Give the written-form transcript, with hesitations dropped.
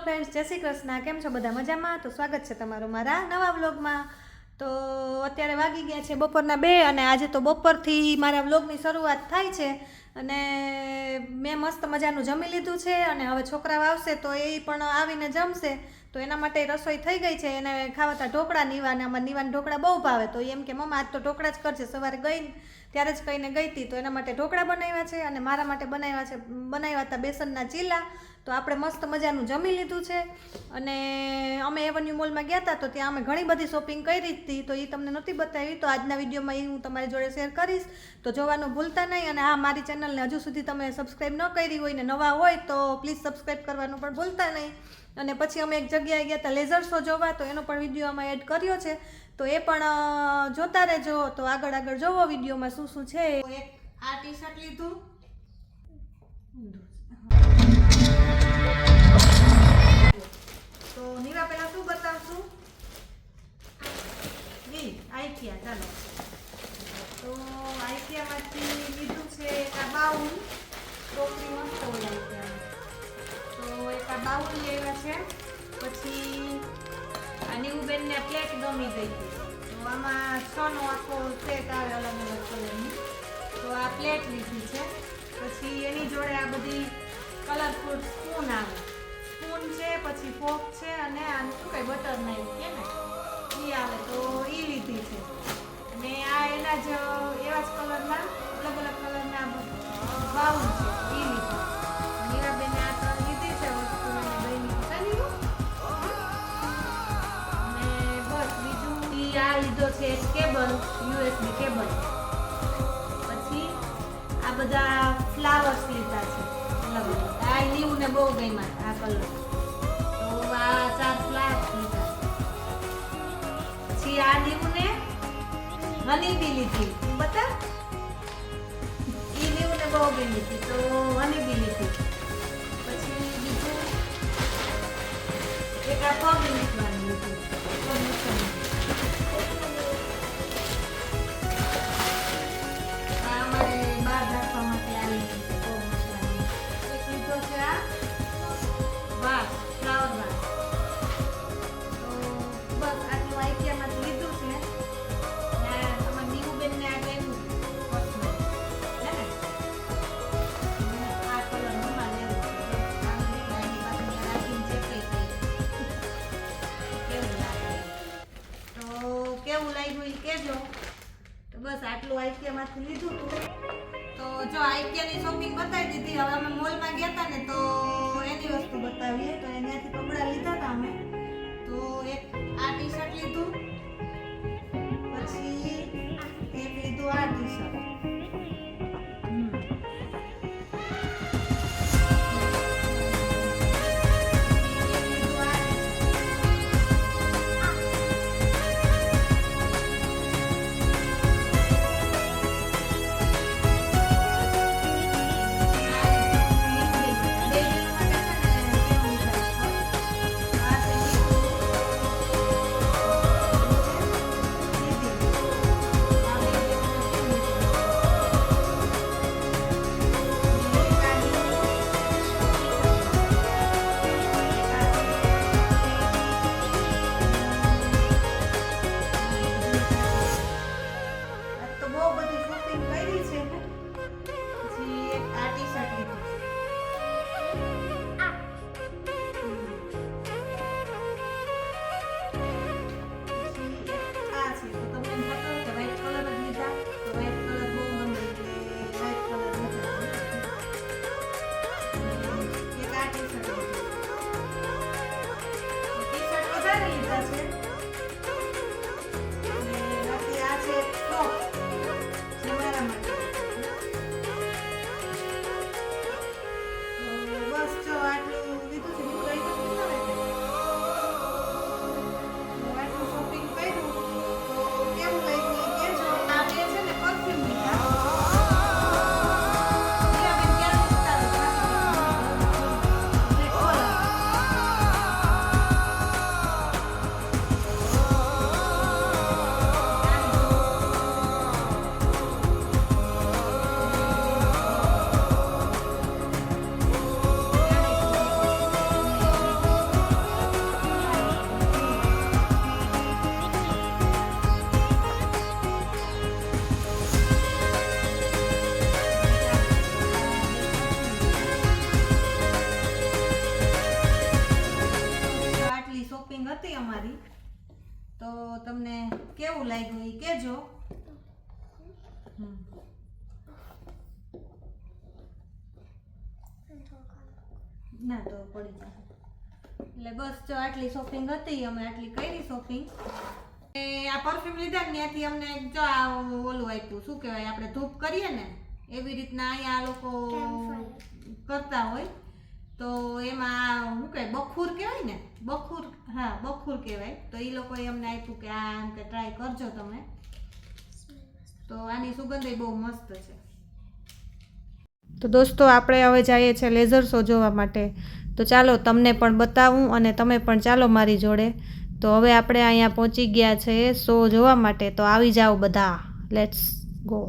Friends, જય શ્રી કૃષ્ણ. કેમ છો બધા? મજામાં? તો સ્વાગત છે તમારું મારા નવા વ્લોગમાં. તો અત્યારે વાગી ગયા છે બપોરના 2 અને આજે તો બપોરથી મારા વ્લોગની શરૂઆત થાય છે. અને મેં મસ્ત મજાનું જમી લીધું છે અને હવે છોકરાઓ આવશે તો એ પણ આવીને જમશે. તો એના માટે રસોઈ થઈ ગઈ છે. એને ખાવાતા ઢોકળા નીવાને, અમારા નીવાને ઢોકળા બહુ ભાવે. તો એમ કે મમ્મા આજ તો ઢોકળા જ કરશે. સવારે ગઈ ત્યારે જ કહીને ગઈ હતી. તો એના માટે ઢોકળા બનાવ્યા છે અને મારા માટે બનાવ્યા હતા બેસનના ચીલા. તો આપણે મસ્ત મજાનું જમી લીધું છે. અને અમે એવન્યુ મોલમાં ગયા હતા તો ત્યાં અમે ઘણી બધી શોપિંગ કરી હતી. તો એ તમને નહોતી બતાવી, તો આજના વિડીયોમાં એ હું તમારી જોડે શેર કરીશ. તો જોવાનું ભૂલતા નહીં. અને હા, મારી ચેનલને હજુ સુધી તમે સબસ્ક્રાઈબ ન કરી હોય ને નવા હોય તો પ્લીઝ સબસ્ક્રાઈબ કરવાનું પણ ભૂલતા નહીં. અને પછી અમે એક જગ્યાએ ગયા હતા લેઝર શો જોવા, તો એનો પણ વિડીયો અમે એડ કર્યો છે. તો એ પણ જોતા રહેજો. તો આગળ જોવો વિડીયોમાં શું શું છે. એક આ ટી શર્ટ લીધું. તો નીવા પહેલા શું બતાવશું? આઈકિયા. ચાલો, તો આઈકિયામાંથી લીધું છે એક આ બાઉલ. ટોપી મસ્ત હોય આઈકિયામાં. તો એક આ બાઉલ લેવા છે. પછી આ નીવુબેનને પ્લેટ ગમી ગઈ હતી. તો આમાં 6 નો આખો સેટ આવે અલગ અલગ કલરની. તો આ પ્લેટ લીધી છે. પછી એની જોડે આ બધી કલરફુલ સ્પૂન આવે. સ્પૂન છે, પછી ફોક છે અને આમ શું કઈ બટર નાઈફ કે ને એ આવે. તો એ લીધી છે. અને આ એના જ એવા જ કલરના અલગ અલગ કલરના બાઉલ છે, એ લીધી. નીરાબેને આ 3 લીધી છે વસ્તુ. અને દહીંની ચાલી. અને બસ બીજું આ લીધો છે એક કેબલ, યુએસબી કેબલ. પછી આ બધા ફ્લાવર્સ લીધા છે અલગ અલગ. આ લીવને બહુ ગમ્યા આ કલર. તો આ 4 ફ્લાવર્સ લીધા. પછી આ લીવને હની બી લીધી. બતા ઈ લીવને બહુ ગમી હતી તો હની બી લીધી. પછી બીજું એક આ પગ મૂકવાનું લીધું. પગ મૂકવાનું. આ અમારે બહાર રાખવા માટે આવી છે પગ મૂકવાનું. એક લીધો છે આ વાસ, ફ્લાવર વાસ. તો બસ આટલું આઈકિયામાંથી લીધું છે. તમારા નીવુબેનને આ ગમ્યું છે હે ને? આ કલર મમ્મા લેવું છે. રાખીને ચેક કરી કેવું લાગે. તો કેવું લાગ્યું એ કહેજો. તો બસ આટલું આઈકિયામાંથી લીધું હતું. તો જો આઈકિયાની શોપિંગ બતાવી દીધી. હવે અમે મોલમાં ગયા હતા ને તો એની વસ્તુ બતાવીએ. તો એનાથી કપડાં લીધા હતા અમે. તો એક આ ટી શર્ટ લીધું. પછી એક લીધું આ ટી શર્ટ. હતી અમારી, તો તમને કેવું લાગ્યું એ કહેજો. ના તો પડી જાય. એટલે બસ જો આટલી શોપિંગ હતી, અમે આટલી કરી શોપિંગ. આ પરફ્યુમ લીધા ને ત્યાંથી અમને જો આ ઓલું આપ્યું, શું કહેવાય, આપણે ધૂપ કરીએ ને એવી રીતના અહીંયા આ લોકો કરતા હોય. તો એમાં શું કહેવાય, બખૂર કહેવાય ને, બખૂર, હા બખૂર કહેવાય. તો એ લોકોએ અમને આપ્યું કે આ આમ કે ટ્રાય કરજો તમે. તો આની સુગંધ બહુ મસ્ત છે. તો દોસ્તો આપણે હવે જઈએ છીએ લેઝર શો જોવા માટે. તો ચાલો તમને પણ બતાવું અને તમે પણ ચાલો મારી જોડે. તો હવે આપણે અહીંયા પહોંચી ગયા છે શો જોવા માટે. તો આવી જાઓ બધા, લેટ્સ ગો.